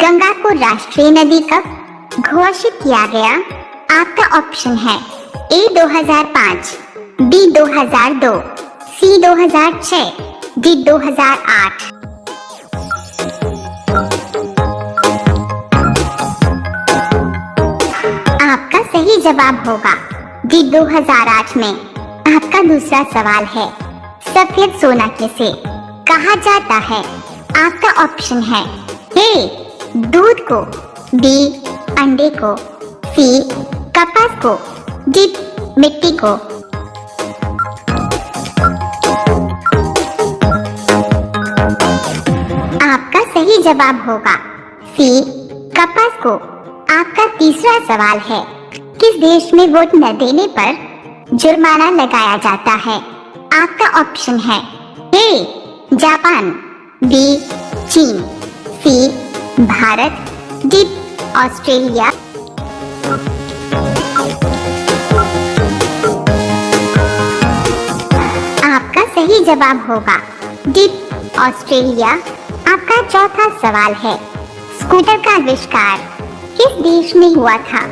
गंगा को राष्ट्रीय नदी कब घोषित किया गया? आपका ऑप्शन है ए 2005, बी 2002, सी 2006, डी 2008। आपका सही जवाब होगा डी 2008 में। आपका दूसरा सवाल है, सफेद सोना किसे कहा जाता है? आपका ऑप्शन है ए दूध को, बी अंडे को, सी कपास को, डी मिट्टी को। आपका सही जवाब होगा सी कपास को। आपका तीसरा सवाल है, किस देश में वोट न देने पर जुर्माना लगाया जाता है? आपका ऑप्शन है ए जापान, बी चीन, सी भारत, डी ऑस्ट्रेलिया। आपका सही जवाब होगा डी ऑस्ट्रेलिया। आपका चौथा सवाल है, स्कूटर का आविष्कार किस देश में हुआ था?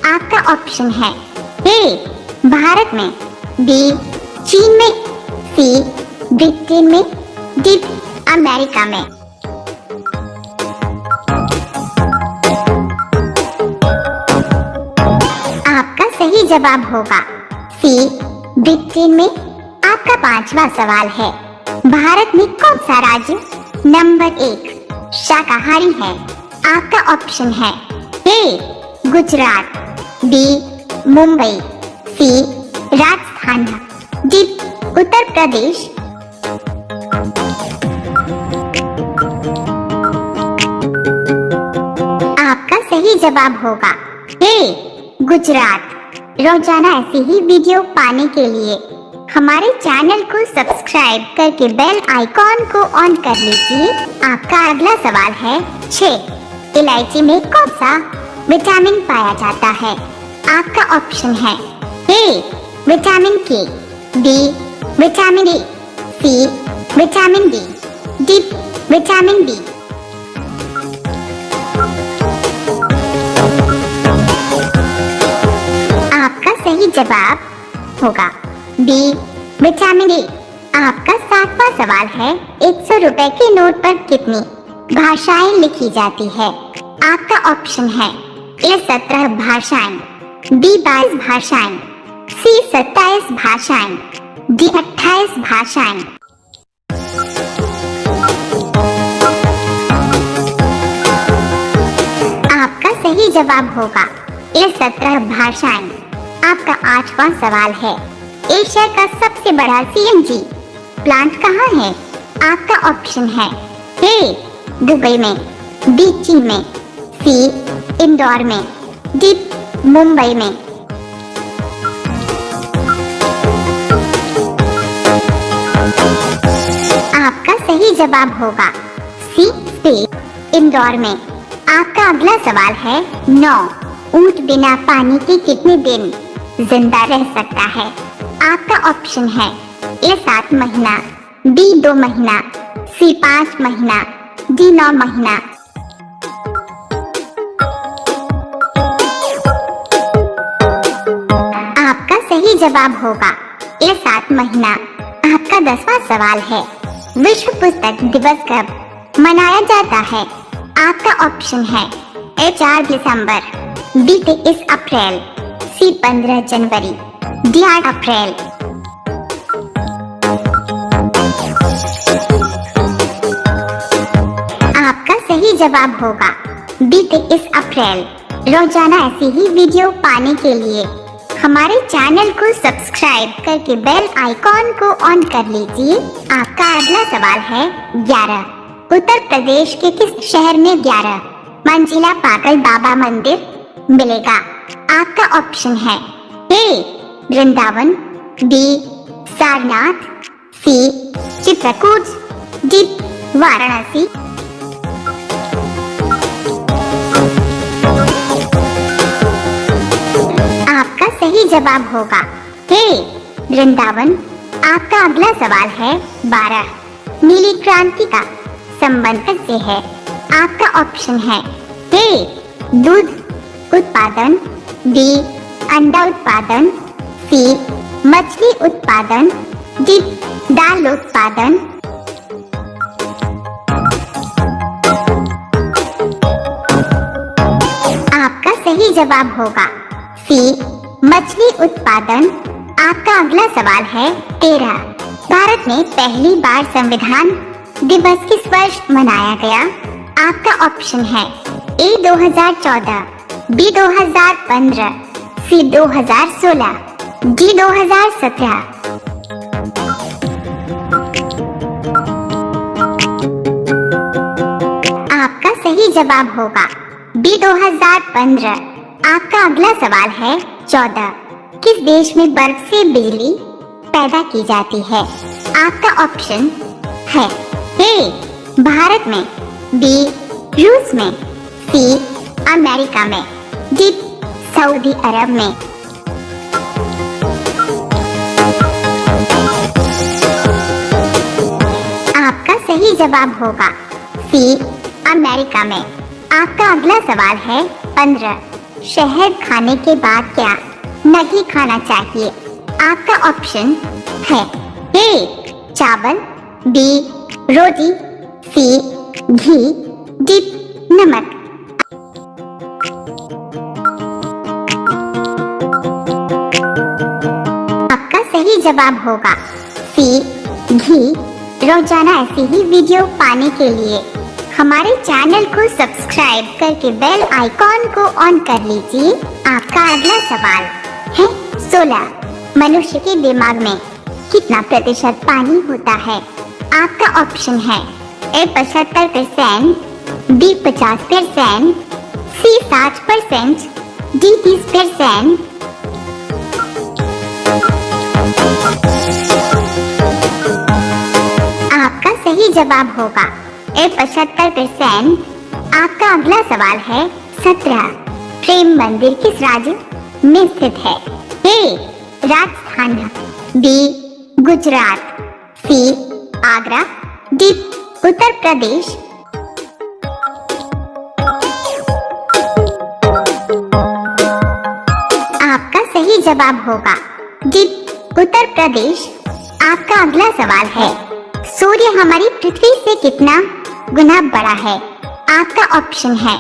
आपका ऑप्शन है ए भारत में, बी चीन में, सी ब्रिटेन में, डी अमेरिका में। आपका सही जवाब होगा सी ब्रिटेन में। आपका पांचवा सवाल है, भारत में कौन सा राज्य नंबर 1 शाकाहारी है? आपका ऑप्शन है ए गुजरात, बी मुंबई, सी राजस्थान, डी उत्तर प्रदेश। आपका सही जवाब होगा ए गुजरात। रोजाना ऐसी ही वीडियो पाने के लिए हमारे चैनल को सब्सक्राइब करके बेल आइकॉन को ऑन कर लीजिए। आपका अगला सवाल है 6 इलायची में कौन सा विटामिन पाया जाता है? आपका ऑप्शन है A vitamin K, B vitamin A, C vitamin D, D vitamin B. आपका सही जवाब होगा बी विटामिन ए। आपका 7वां सवाल है, 100 रुपए के नोट पर कितनी भाषाएं लिखी जाती है? आपका ऑप्शन है ए 17 भाषाएं, बी 22 भाषाएं, सी 27 भाषाएं, डी 28 भाषाएं। आपका सही जवाब होगा ए 17 भाषाएं। आपका 8वां सवाल है, एशिया का सबसे बड़ा सीएनजी प्लांट कहाँ है? आपका ऑप्शन है ए दुबई में, बी चीन में, सी इंदौर में, डी मुंबई में। आपका सही जवाब होगा सी इंदौर में। आपका अगला सवाल है 9 ऊंट बिना पानी के कितने दिन जिंदा रह सकता है? आपका ऑप्शन है ए 7 महीना, बी 2 महीना, सी 5 महीना, डी 9 महीना। आपका सही जवाब होगा ए 7 महीना। आपका 10वां सवाल है, विश्व पुस्तक दिवस कब मनाया जाता है? आपका ऑप्शन है ए 4 दिसंबर, बी 23 अप्रैल, सी 15 जनवरी, डी 8 अप्रैल। आपका सही जवाब होगा बी 23 अप्रैल। रोजाना ऐसी ही वीडियो पाने के लिए हमारे चैनल को सब्सक्राइब करके बेल आइकॉन को ऑन कर लीजिए। आपका अगला सवाल है 11 उत्तर प्रदेश के किस शहर में 11 मंजिला पागल बाबा मंदिर मिलेगा? आपका ऑप्शन है ए वृंदावन, बी सारनाथ, सी चित्रकूट, डी वाराणसी। आपका सही जवाब होगा ए वृंदावन। आपका अगला सवाल है 12 नीली क्रांति का संबंध से है? आपका ऑप्शन है ए दूध उत्पादन, बी अंडा उत्पादन, सी मछली उत्पादन, डी दाल उत्पादन। आपका सही जवाब होगा सी मछली उत्पादन। आपका अगला सवाल है 13। भारत में पहली बार संविधान दिवस किस वर्ष मनाया गया? आपका ऑप्शन है ए 2014, बी 2015, सी 2016, डी 2017। आपका सही जवाब होगा बी 2015। आपका अगला सवाल है 14। किस देश में बर्फ से बिजली पैदा की जाती है? आपका ऑप्शन है ए भारत में, बी रूस में, सी अमेरिका में, डी सऊदी अरब में। आपका सही जवाब होगा सी अमेरिका में। आपका अगला सवाल है 15। शहद खाने के बाद क्या नहीं खाना चाहिए? आपका ऑप्शन है ए चावल, बी रोटी, सी घी, डी नमक। आपका सही जवाब होगा सी घी। रोजाना ऐसी ही वीडियो पाने के लिए हमारे चैनल को सब्सक्राइब करके बेल आइकॉन को ऑन कर लीजिए। आपका अगला सवाल है 16। मनुष्य के दिमाग में कितना प्रतिशत पानी होता है? आपका ऑप्शन है ए 75%, बी 50%, सी 60%, डी 30%। आपका सही जवाब होगा ए 75%। आपका अगला सवाल है 17। प्रेम मंदिर किस राज्य में स्थित है? ए राजस्थान, बी गुजरात, सी आगरा, डी उत्तर प्रदेश। आपका सही जवाब होगा डी उत्तर प्रदेश। आपका अगला सवाल है सूर्य हमारी पृथ्वी से कितना गुना बड़ा है? आपका ऑप्शन है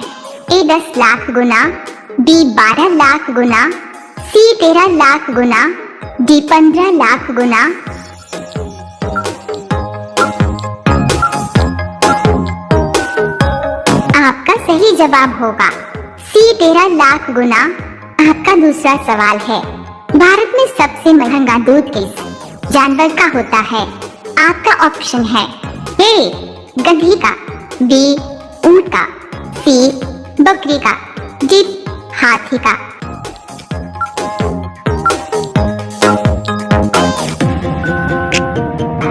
ए 10 लाख गुना, बी 12 लाख गुना, सी 13 लाख गुना, डी 15 लाख गुना। आपका सही जवाब होगा सी 13 लाख गुना। आपका दूसरा सवाल है भारत में सबसे महंगा दूध किस जानवर का होता है? आपका ऑप्शन है ए गधी का, बी ऊंट का, सी बकरी का, डी हाथी का।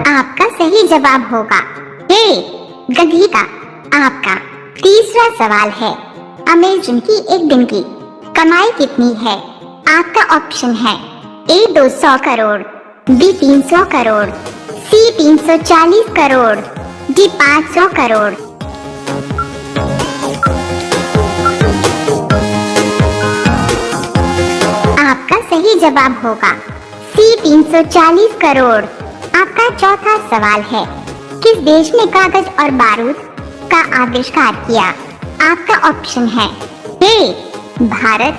आपका सही जवाब होगा ए गधी का। आपका तीसरा सवाल है अमेजन की एक दिन की कमाई कितनी है? आपका ऑप्शन है ए 200 करोड़, बी 300 करोड़, सी 340 करोड़, डी 500 करोड़। आपका सही जवाब होगा सी 340 करोड़। आपका चौथा सवाल है किस देश ने कागज और बारूद का आविष्कार किया? आपका ऑप्शन है ए भारत,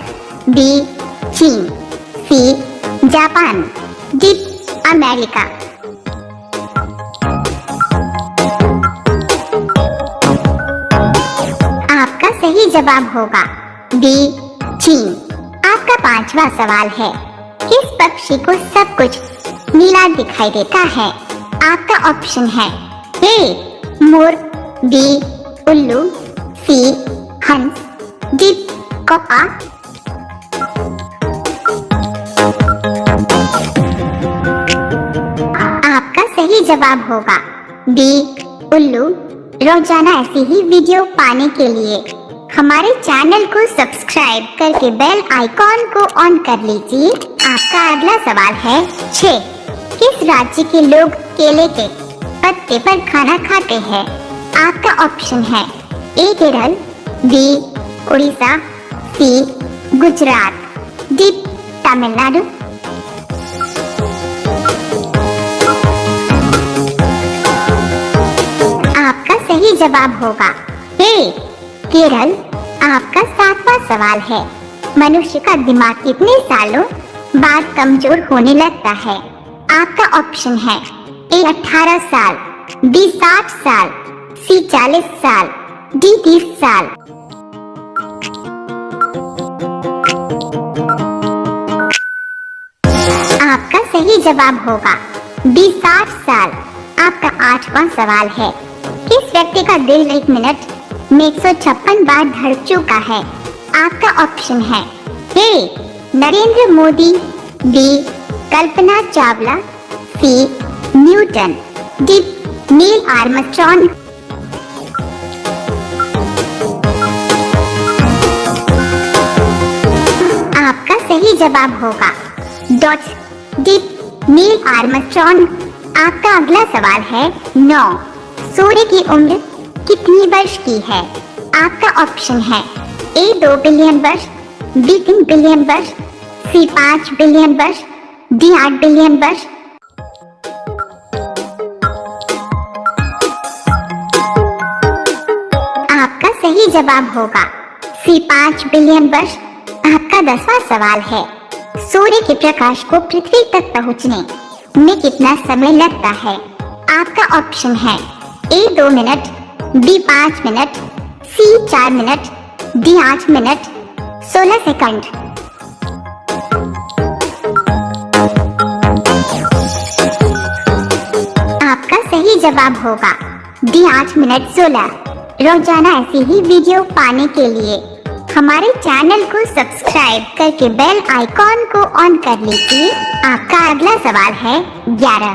बी चीन, सी जापान, डी अमेरिका। आपका सही जवाब होगा बी चीन। आपका पांचवा सवाल है किस पक्षी को सब कुछ नीला दिखाई देता है? आपका ऑप्शन है ए मोर, बी उल्लू, सी हंस, डी कौआ। आपका सही जवाब होगा बी उल्लू। रोजाना ऐसी ही वीडियो पाने के लिए हमारे चैनल को सब्सक्राइब करके बेल आइकॉन को ऑन कर लीजिए। आपका अगला सवाल है 6। किस राज्य के लोग केले के पत्ते पर खाना खाते हैं? आपका ऑप्शन है ए केरल, बी उड़ीसा, सी गुजरात, डी तमिलनाडु। आपका सही जवाब होगा ए केरल। आपका 7वां सवाल है, मनुष्य का दिमाग कितने सालों बाद कमजोर होने लगता है? आपका ऑप्शन है ए 18 साल, बी 60 साल, सी 40 साल, डी 30 साल। आपका सही जवाब होगा बी 60 साल। आपका 8वां सवाल है, किस व्यक्ति का दिल 1 मिनट में 156 बार धड़क चुका है? आपका ऑप्शन है ए नरेंद्र मोदी, बी कल्पना चावला, सी न्यूटन, डी नील आर्मस्ट्रॉन्ग। आपका सही जवाब होगा डी नील आर्मस्ट्रॉन्ग। आपका अगला सवाल है 9। सूर्य की उम्र कितनी वर्ष की है? आपका ऑप्शन है ए 2 बिलियन वर्ष, बी 3 बिलियन वर्ष, सी 5 बिलियन वर्ष, डी 8 बिलियन वर्ष। आपका सही जवाब होगा सी 5 बिलियन वर्ष। आपका 10वां सवाल है, सूर्य के प्रकाश को पृथ्वी तक पहुंचने में कितना समय लगता है? आपका ऑप्शन है ए 2 मिनट, बी 5 मिनट, सी 4 मिनट, डी 8 मिनट, 16 सेकंड। आपका सही जवाब होगा डी 8 मिनट 16। रोजाना ऐसी ही वीडियो पाने के लिए हमारे चैनल को सब्सक्राइब करके बेल आइकॉन को ऑन कर लीजिए। आपका अगला सवाल है 11।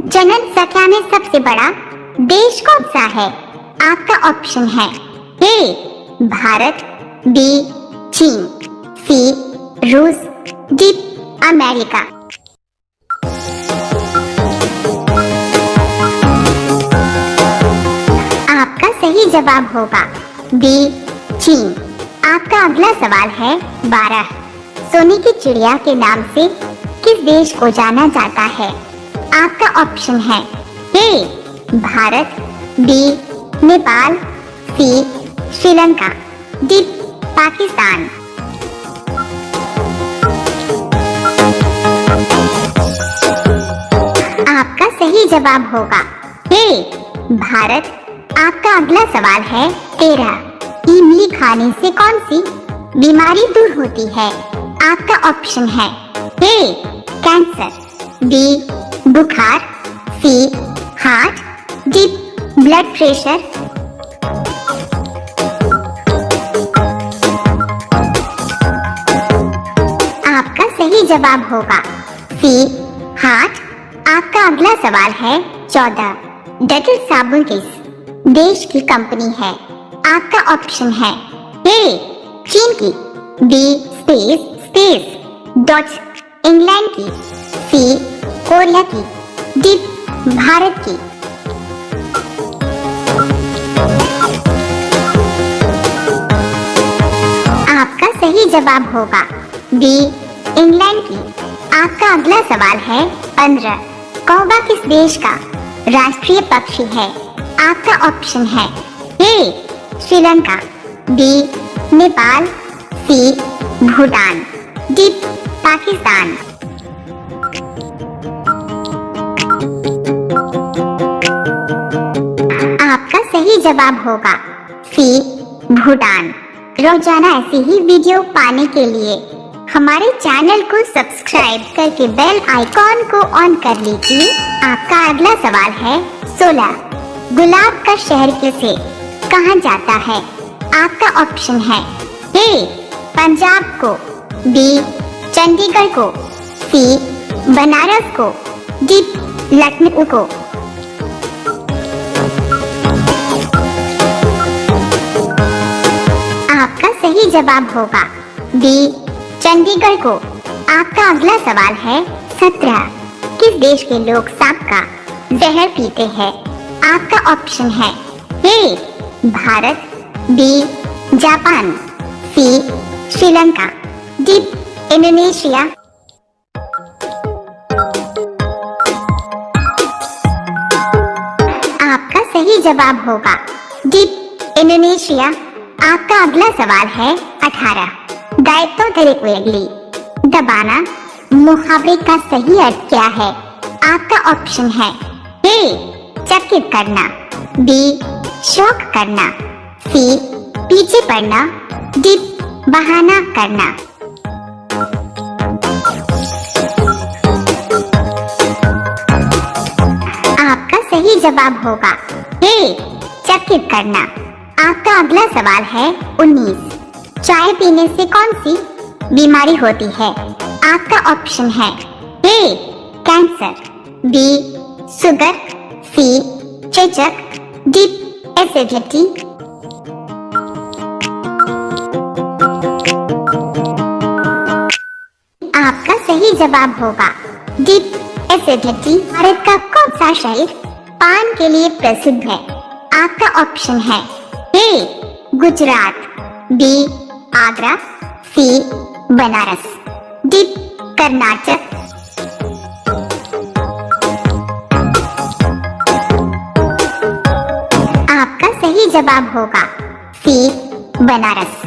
जनसंख्या में सबसे बड़ा देश कौन सा है? आपका ऑप्शन है ए भारत, बी चीन, सी रूस, डी अमेरिका। आपका सही जवाब होगा बी चीन। आपका अगला सवाल है 12। सोने की चिड़िया के नाम से किस देश को जाना जाता है? आपका ऑप्शन है ए भारत, बी नेपाल, सी श्रीलंका, डी पाकिस्तान। आपका सही जवाब होगा ए भारत। आपका अगला सवाल है 13। इमली खाने से कौन सी बीमारी दूर होती है? आपका ऑप्शन है ए कैंसर, बी बुखार, सी हार्ट, डी ब्लड प्रेशर। आपका सही जवाब होगा सी हार्ट। आपका अगला सवाल है 14। डेटल साबुन किस देश की कंपनी है? आपका ऑप्शन है ए चीन की, बी स्पेस डॉट इंग्लैंड की, सी कोरिया की, डी भारत की। आपका सही जवाब होगा बी इंग्लैंड की। आपका अगला सवाल है 15। कौवा किस देश का राष्ट्रीय पक्षी है? आपका ऑप्शन है ए श्रीलंका, बी नेपाल, सी भूटान, डी पाकिस्तान। आपका सही जवाब होगा सी भूटान। रोजाना ऐसी ही वीडियो पाने के लिए हमारे चैनल को सब्सक्राइब करके बेल आइकॉन को ऑन कर लीजिए। आपका अगला सवाल है 16। गुलाब का शहर किसे कहा जाता है? आपका ऑप्शन है ए पंजाब को, बी चंडीगढ़ को, सी बनारस को, डी लखनऊ को। आपका सही जवाब होगा बी चंडीगढ़ को। आपका अगला सवाल है 17। किस देश के लोग सांप का जहर पीते हैं? आपका ऑप्शन है ए भारत, बी जापान, सी श्रीलंका, डी इंडोनेशिया। आपका सही जवाब होगा डी इंडोनेशिया। आपका अगला सवाल है 18। दायित्व तरीके दबाना मुहावरे का सही अर्थ क्या है? आपका ऑप्शन है ए चकित करना, बी शौक करना, सी पीछे पड़ना, डी बहाना करना। आपका सही जवाब होगा ए चकित करना। आपका अगला सवाल है 19। चाय पीने से कौन सी बीमारी होती है? आपका ऑप्शन है ए कैंसर, बी शुगर, सी चेचक, डी एसिडिटी। आपका सही जवाब होगा डी एसिडिटी। भारत का कौन सा शहर पान के लिए प्रसिद्ध है? आपका ऑप्शन है ए गुजरात, बी आगरा, सी बनारस, डी कर्नाटक। आपका सही जवाब होगा सी बनारस।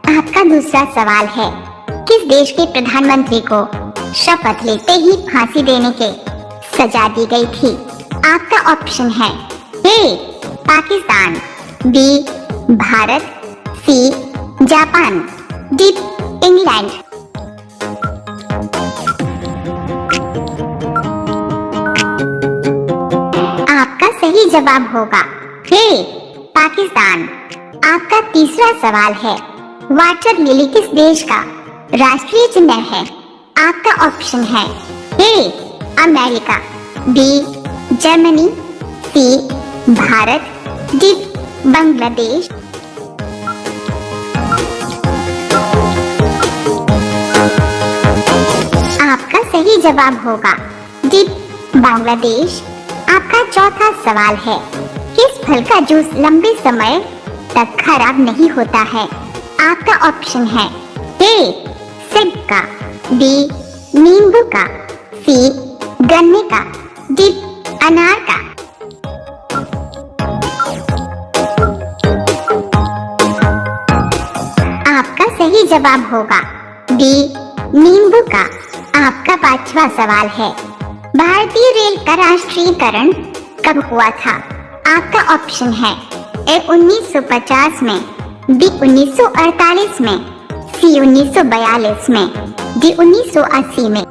आपका दूसरा सवाल है किस देश के प्रधानमंत्री को शपथ लेते ही फांसी देने के सजा दी गई थी? आपका ऑप्शन है A Pakistan, B Bharat, C Japan, D England. आपका सही जवाब होगा ए पाकिस्तान। आपका तीसरा सवाल है वाटर लिली किस देश का राष्ट्रीय चिन्ह है? आपका ऑप्शन है A America, B Germany, C Bharat, D Bangladesh. आपका सही जवाब होगा डी बांग्लादेश। आपका चौथा सवाल है किस फल का जूस लंबे समय तक खराब नहीं होता है? आपका ऑप्शन है ए सेब का, बी नींबू का, सी गन्ने का, डी अनार का। आपका सही जवाब होगा डी नींबू का। आपका पांचवा सवाल है भारतीय रेल का राष्ट्रीयकरण कब हुआ था? आपका ऑप्शन है ए 1950 में, बी 1948 में, सी 1942 में, डी 1980 में।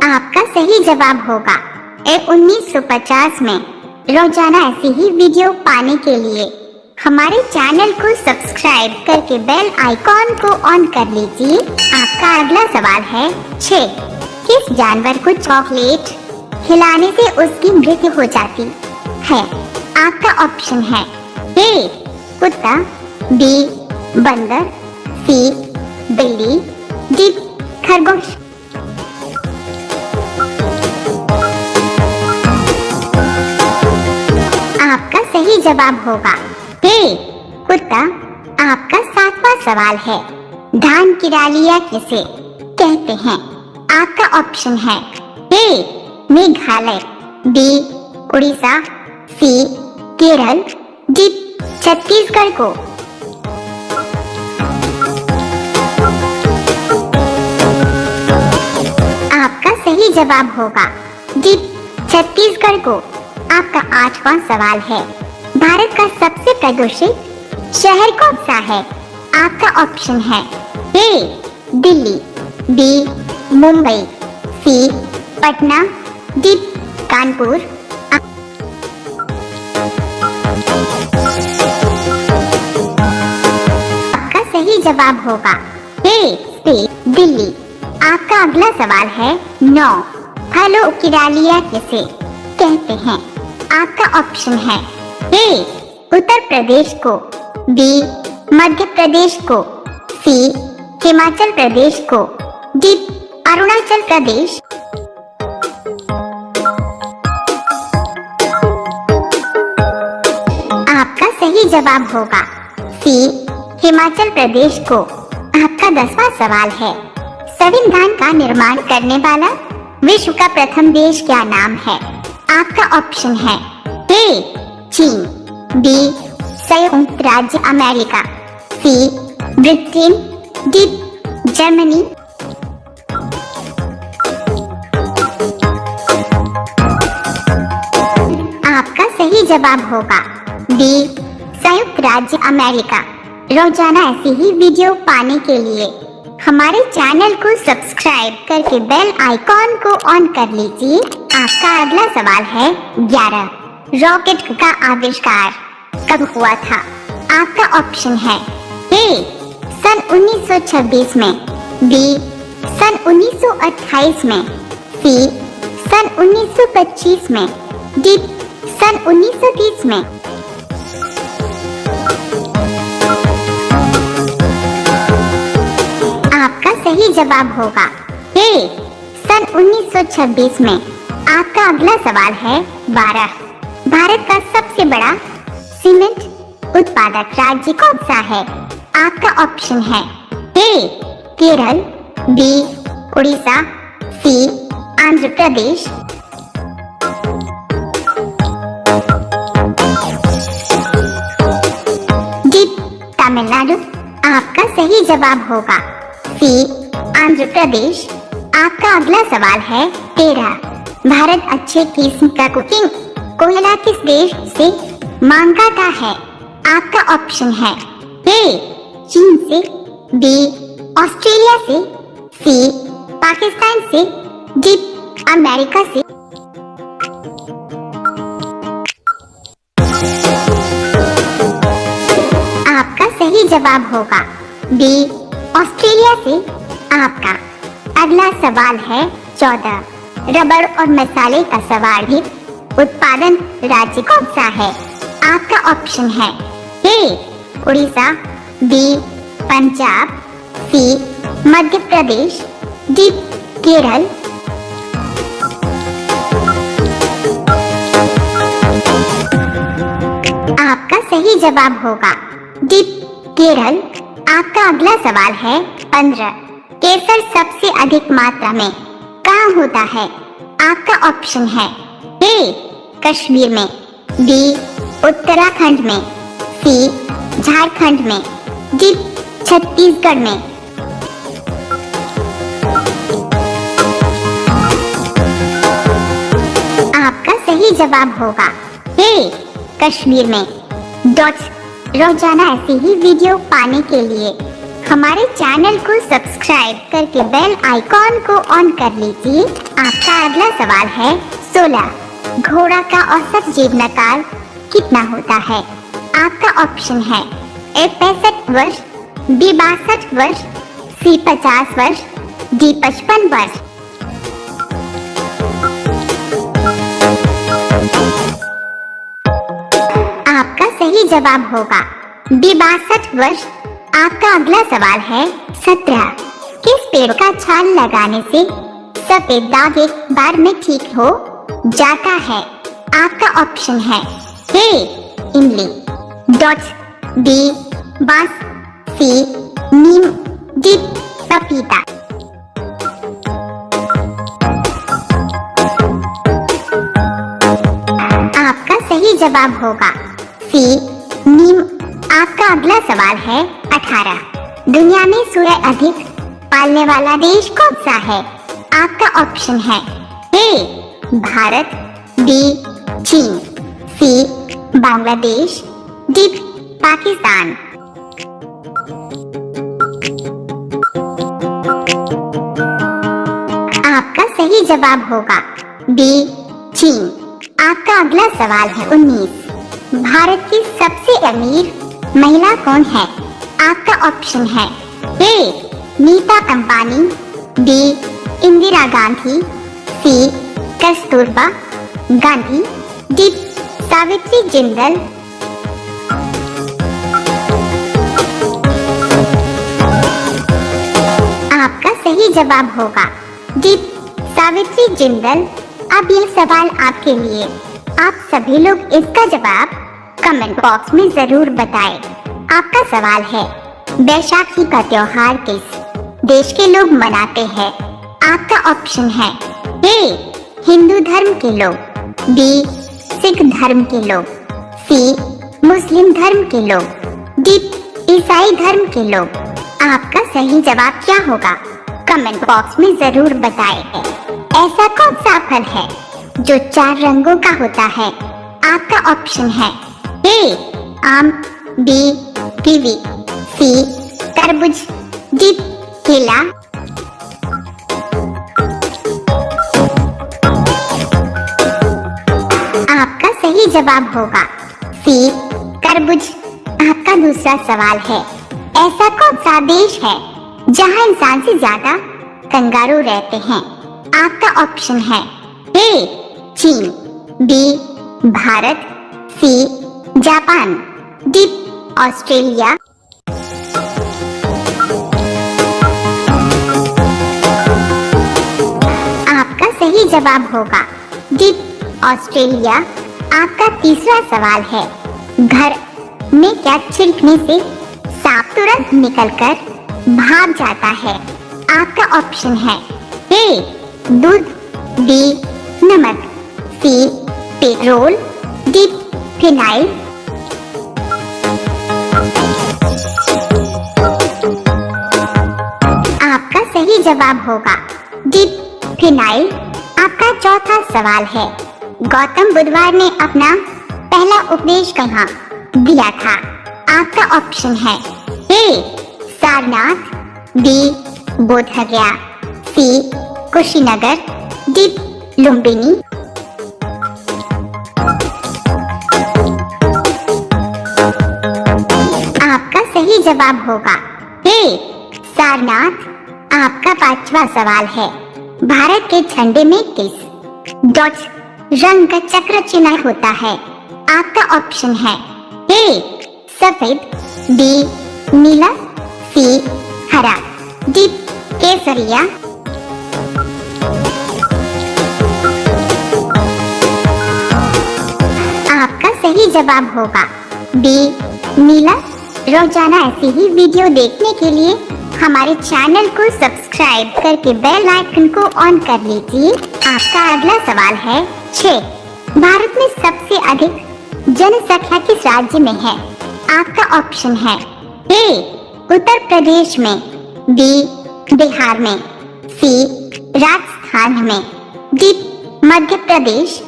आपका सही जवाब होगा ए 1950 में। रोजाना ऐसी ही वीडियो पाने के लिए हमारे चैनल को सब्सक्राइब करके बेल आइकॉन को ऑन कर लीजिए। आपका अगला सवाल है 6। किस जानवर को चॉकलेट खिलाने से उसकी मृत्यु हो जाती है? आपका ऑप्शन है ए कुत्ता, बी बंदर, सी बिल्ली, डी खरगोश। आपका सही जवाब होगा ए कुत्ता। आपका 7वां सवाल है धान की डालियां किसे कहते हैं? आपका ऑप्शन है ए मेघालय, बी उड़ीसा, सी केरल, डी छत्तीसगढ़ को। आपका सही जवाब होगा डी छत्तीसगढ़ को। आपका 8वां सवाल है भारत का सबसे प्रदूषित शहर कौन सा है? आपका ऑप्शन है ए दिल्ली, बी मुंबई, सी पटना, डी कानपुर। आपका सही जवाब होगा ए दिल्ली। आपका अगला सवाल है 9। फलों की डालियां किसे कहते हैं? आपका ऑप्शन है ए उत्तर प्रदेश को, बी मध्य प्रदेश को, सी हिमाचल प्रदेश को, डी अरुणाचल प्रदेश। सही जवाब होगा सी हिमाचल प्रदेश को। आपका 10वां सवाल है, संविधान का निर्माण करने वाला विश्व का प्रथम देश क्या नाम है? आपका ऑप्शन है ए चीन, बी संयुक्त राज्य अमेरिका, सी ब्रिटेन, डी जर्मनी। आपका सही जवाब होगा बी संयुक्त राज्य अमेरिका। रोजाना ऐसी ही वीडियो पाने के लिए हमारे चैनल को सब्सक्राइब करके बेल आइकॉन को ऑन कर लीजिए। आपका अगला सवाल है 11, रॉकेट का आविष्कार कब हुआ था? आपका ऑप्शन है ए सन 1926 में, बी सन 1928 में, सी सन 1925 में, डी सन 1930 में। आपका सही जवाब होगा ए सन 1926 में। आपका अगला सवाल है 12, भारत का सबसे बड़ा सीमेंट उत्पादक राज्य कौन सा है? आपका ऑप्शन है ए केरल, बी उड़ीसा, सी आंध्र प्रदेश। डी तमिलनाडु। आपका सही जवाब होगा सी आंध्र प्रदेश। आपका अगला सवाल है 13, भारत अच्छे किस्म का कुकिंग कोयला किस देश से मंगाता है? आपका ऑप्शन है ए चीन से, बी ऑस्ट्रेलिया से, सी पाकिस्तान से, डी अमेरिका से। आपका सही जवाब होगा बी ऑस्ट्रेलिया से। आपका अगला सवाल है 14, रबर और मसाले का सर्वाधिक उत्पादन राज्य कौन सा है? आपका ऑप्शन है ए उड़ीसा, बी पंजाब, सी मध्य प्रदेश, डी केरल। आपका सही जवाब होगा डी केरल। आपका अगला सवाल है 15, केसर सबसे अधिक मात्रा में कहाँ होता है? आपका ऑप्शन है ए कश्मीर में, बी उत्तराखंड में, सी झारखंड में, डी छत्तीसगढ़ में। आपका सही जवाब होगा ए कश्मीर में। रोजाना ऐसी ही वीडियो पाने के लिए हमारे चैनल को सब्सक्राइब करके बेल आइकॉन को ऑन कर लीजिए। आपका अगला सवाल है 16, घोड़ा का औसत जीवन काल कितना होता है? आपका ऑप्शन है ए 65 वर्ष, बी 62 वर्ष, सी 50 वर्ष, डी 55 वर्ष। आपका सही जवाब होगा बी 62 वर्ष। आपका अगला सवाल है 17, किस पेड़ का छाल लगाने से सफेद दाग एक बार में ठीक हो जाता है? आपका ऑप्शन है ए इमली, बी बांस, सी नीम, डी पपीता। आपका सही जवाब होगा सी नीम। आपका अगला सवाल है 18, दुनिया में सूअर अधिक पालने वाला देश कौन सा है? आपका ऑप्शन है ए भारत, बी चीन, सी बांग्लादेश, डी पाकिस्तान। आपका सही जवाब होगा बी चीन। आपका अगला सवाल है 19, भारत की सबसे अमीर महिला कौन है? आपका ऑप्शन है ए नीता अंबानी, बी इंदिरा गांधी, सी कस्तूरबा गांधी, डी सावित्री जिंदल। आपका सही जवाब होगा डी सावित्री जिंदल। अब ये सवाल आपके लिए, आप सभी लोग इसका जवाब कमेंट बॉक्स में जरूर बताएं। आपका सवाल है, बैसाखी का त्योहार किस देश के लोग मनाते हैं? आपका ऑप्शन है ए हिंदू धर्म के लोग, बी सिख धर्म के लोग, सी मुस्लिम धर्म के लोग, डी ईसाई धर्म के लोग। आपका सही जवाब क्या होगा? कमेंट बॉक्स में जरूर बताएं। ऐसा कौन सा फल है जो 4 रंगों का होता है? आपका ऑप्शन है ए आम, बी कीवी, सी तरबूज, डी केला। आपका सही जवाब होगा सी तरबूज। आपका दूसरा सवाल है, ऐसा कौन सा देश है जहां इंसान से ज्यादा कंगारू रहते हैं? आपका ऑप्शन है ए चीन, B Bharat, C Japan, D Australia. आपका सही जवाब होगा डी ऑस्ट्रेलिया। आपका तीसरा सवाल है, घर में क्या छिड़कने से सांप तुरंत निकलकर भाग जाता है? आपका ऑप्शन है ए दूध, बी नमक, सी पेट्रोल, डी फिनाइल। आपका सही जवाब होगा डी फिनाइल। आपका चौथा सवाल है, गौतम बुद्धवार ने अपना पहला उपदेश कहाँ दिया था? आपका ऑप्शन है ए सारनाथ, बी बोधगया, सी कुशीनगर, डी लुम्बिनी। आपका सही जवाब होगा ए सारनाथ। आपका पांचवा सवाल है, भारत के झंडे में किस डॉट्स रंग का चक्र चिन्ह होता है? आपका ऑप्शन है ए सफेद, बी नीला, सी हरा, डी केसरिया। आपका सही जवाब होगा बी नीला। रोजाना ऐसी ही वीडियो देखने के लिए हमारे चैनल को सब्सक्राइब करके बेल आइकन को ऑन कर लीजिए। आपका अगला सवाल है 6, भारत में सबसे अधिक जनसंख्या किस राज्य में है? आपका ऑप्शन है ए उत्तर प्रदेश में, बी बिहार में, सी राजस्थान में, डी मध्य प्रदेश।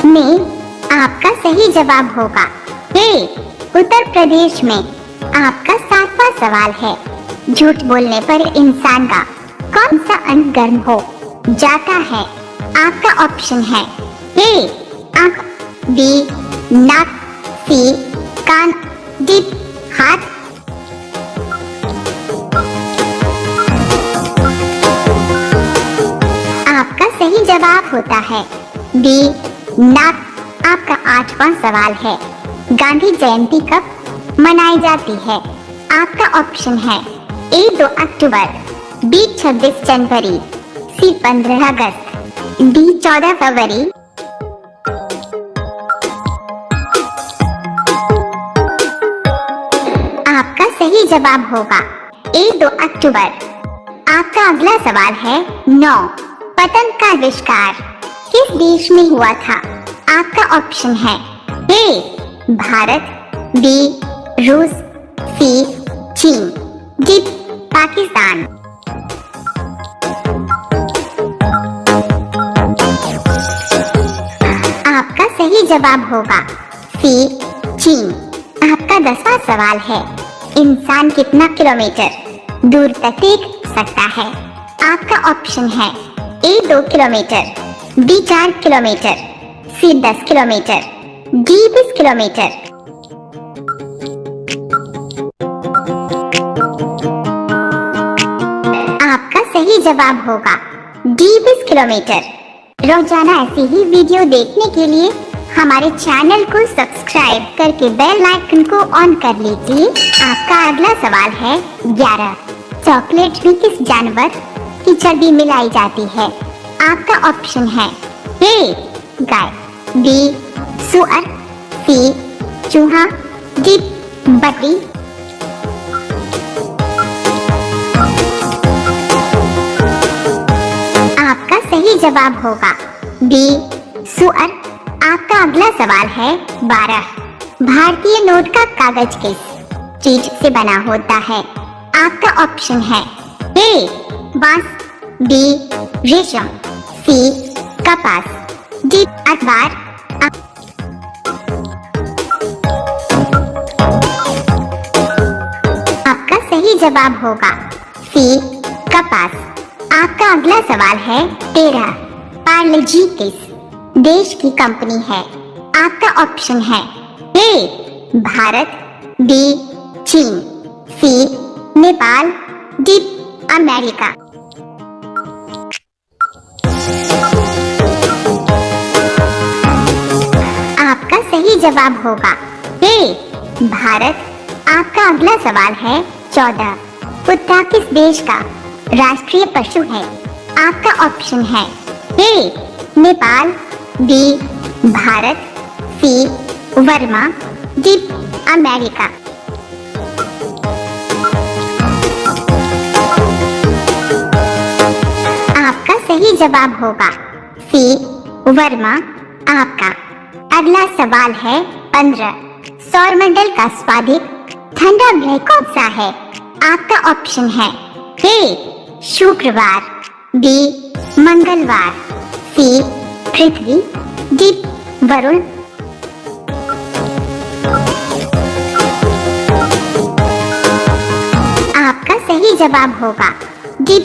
में आपका सही जवाब होगा ए उत्तर प्रदेश में। आपका 7वां सवाल है, झूठ बोलने पर इंसान का कौन सा अंग गर्म हो जाता है? आपका ऑप्शन है ए आंख, बी नाक, सी कान, डी हाथ। आपका सही जवाब होता है बी नाक। आपका 8वां सवाल है, गांधी जयंती कब मनाई जाती है? आपका ऑप्शन है ए 2 अक्टूबर, बी 26 जनवरी, सी 15 अगस्त, डी 14 फरवरी। आपका सही जवाब होगा ए 2 अक्टूबर। आपका अगला सवाल है 9, पतंग का आविष्कार किस देश में हुआ था? आपका ऑप्शन है ए भारत, बी रूस, सी चीन, डी पाकिस्तान। आपका सही जवाब होगा सी चीन। आपका 10वां सवाल है, इंसान कितना किलोमीटर दूर तक देख सकता है? आपका ऑप्शन है ए 2 किलोमीटर, बी 4 किलोमीटर, सी 10 किलोमीटर, डी 20 किलोमीटर। आपका सही जवाब होगा डी 20 किलोमीटर। रोजाना ऐसी ही वीडियो देखने के लिए हमारे चैनल को सब्सक्राइब करके बेल आइकन को ऑन कर लीजिए। आपका अगला सवाल है 11, चॉकलेट में किस जानवर की चर्बी मिलाई जाती है? आपका ऑप्शन है ए गाय, बी सुअर, सी चूहा, डी बकरी। आपका सही जवाब होगा बी सुअर। आपका अगला सवाल है 12। भारतीय नोट का कागज किस चीज से बना होता है? आपका ऑप्शन है ए बांस, बी रेशम, सी कपास, डी अखबार। आपका सही जवाब होगा सी कपास। आपका अगला सवाल है 13। पार्ले जी किस देश की कंपनी है? आपका ऑप्शन है ए भारत, बी चीन, सी नेपाल, डी अमेरिका। आपका सही जवाब होगा ए भारत। आपका अगला सवाल है 14। कुत्ता किस देश का राष्ट्रीय पशु है? आपका ऑप्शन है ए नेपाल, बी भारत, सी वर्मा, डी अमेरिका। आपका सही जवाब होगा सी वर्मा। आपका अगला सवाल है 15। सौरमंडल का सर्वाधिक ठंडा ग्रह कौन सा है? आपका ऑप्शन है ए शुक्रवार, बी मंगलवार, सी पृथ्वी, डी वरुण। आपका सही जवाब होगा डी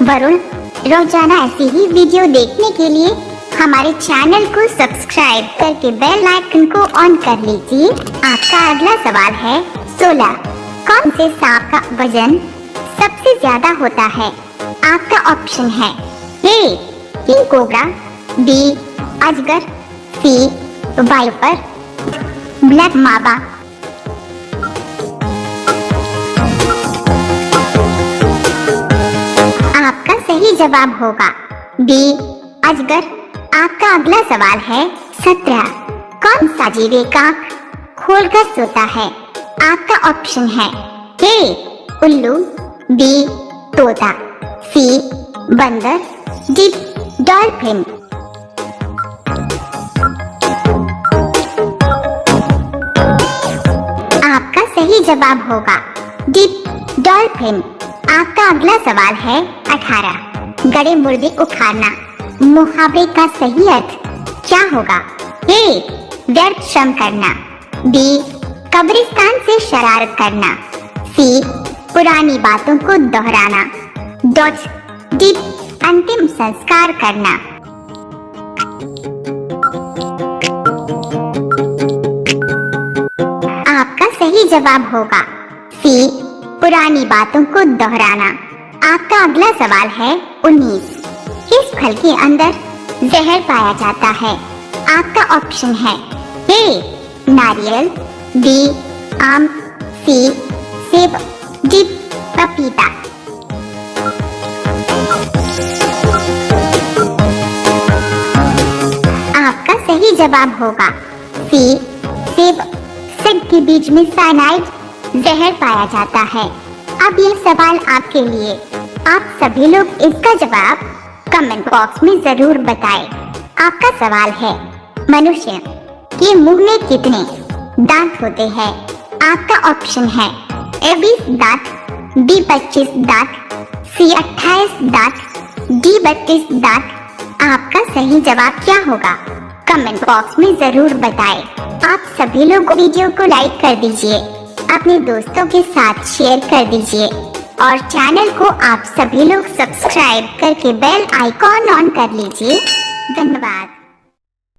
वरुण। रोजाना ऐसी ही वीडियो देखने के लिए हमारे चैनल को सब्सक्राइब करके बेल आइकन को ऑन कर लीजिए। आपका अगला सवाल है 16। कौन से सांप का वजन सबसे ज्यादा होता है? आपका ऑप्शन है ए किंग कोबरा, बी अजगर, सी वाइपर, ब्लैक माबा। आपका सही जवाब होगा बी अजगर। आपका अगला सवाल है 17। कौन सा जीव एक आंख खोलकर सोता है? आपका ऑप्शन है ए उल्लू, बी तोता, सी बंदर, डी डॉल्फिन। आपका सही जवाब होगा डी डॉल्फिन। आपका अगला सवाल है 18। गड़े मुर्दे उखाड़ना मुहावरे का सही अर्थ क्या होगा? ए व्यर्थ श्रम करना, बी कब्रिस्तान से शरारत करना, सी पुरानी बातों को दोहराना, डी अंतिम संस्कार करना। आपका सही जवाब होगा सी पुरानी बातों को दोहराना। आपका अगला सवाल है 19। किस फल के अंदर जहर पाया जाता है? आपका ऑप्शन है ए नारियल, बी आम, सी सेब, डी पपीता। आपका सही जवाब होगा सी सेब। सेब के बीज में साइनाइड जहर पाया जाता है। अब यह सवाल आपके लिए। आप सभी लोग इसका जवाब कमेंट बॉक्स में जरूर बताएं। आपका सवाल है मनुष्य के मुंह में कितने दांत होते हैं? आपका ऑप्शन है ए 20 दांत, बी 25 दांत, सी 28 दांत, डी 32 दांत। आपका सही जवाब क्या होगा? कमेंट बॉक्स में जरूर बताएं। आप सभी लोग वीडियो को लाइक कर दीजिए, अपने दोस्तों के साथ शेयर कर दीजिए और चैनल को आप सभी लोग सब्सक्राइब करके बेल आइकॉन ऑन कर लीजिए। धन्यवाद।